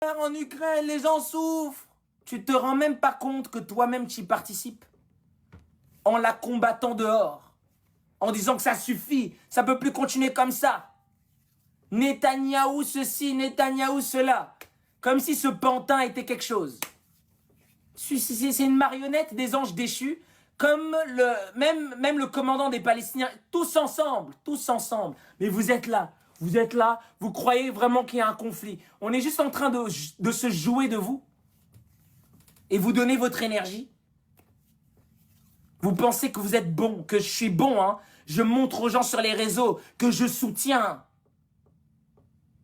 En Ukraine, les gens souffrent. Tu te rends même pas compte que toi-même tu y participes en la combattant dehors, en disant que ça suffit, ça peut plus continuer comme ça. Netanyahou ceci, Netanyahou cela, comme si ce pantin était quelque chose. C'est une marionnette des anges déchus, comme même le commandant des Palestiniens, tous ensemble, tous ensemble. Mais vous êtes là, vous croyez vraiment qu'il y a un conflit. On est juste en train de se jouer de vous et vous donnez votre énergie. Vous pensez que vous êtes bon, que je suis bon, hein. Je montre aux gens sur les réseaux que je soutiens.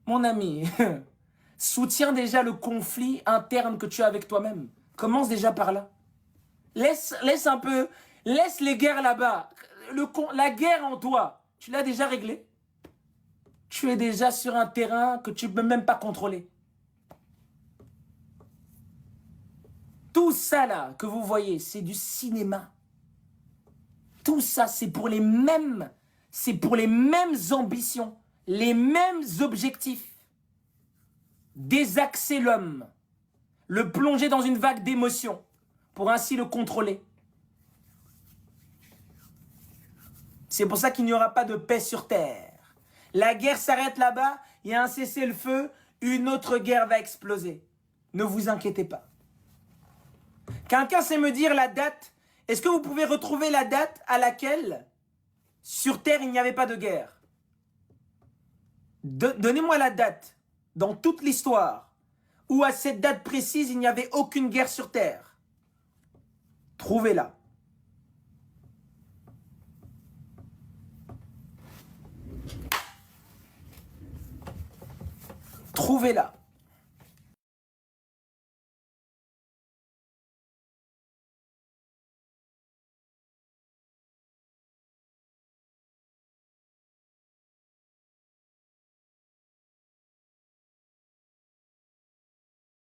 Mon ami, soutiens déjà le conflit interne que tu as avec toi-même. Commence déjà par là. Laisse un peu, laisse les guerres là-bas. La guerre en toi, tu l'as déjà réglée. Tu es déjà sur un terrain que tu ne peux même pas contrôler. Tout ça là que vous voyez, c'est du cinéma. Tout ça, c'est pour les mêmes ambitions, les mêmes objectifs. Désaxer l'homme, le plonger dans une vague d'émotions, pour ainsi le contrôler. C'est pour ça qu'il n'y aura pas de paix sur terre. La guerre s'arrête là-bas, il y a un cessez-le-feu, une autre guerre va exploser. Ne vous inquiétez pas. Quelqu'un sait me dire la date? Est-ce que vous pouvez retrouver la date à laquelle, sur terre, il n'y avait pas de guerre? Donnez-moi la date, dans toute l'histoire, où à cette date précise, il n'y avait aucune guerre sur terre. Trouvez-la. Trouvez-la.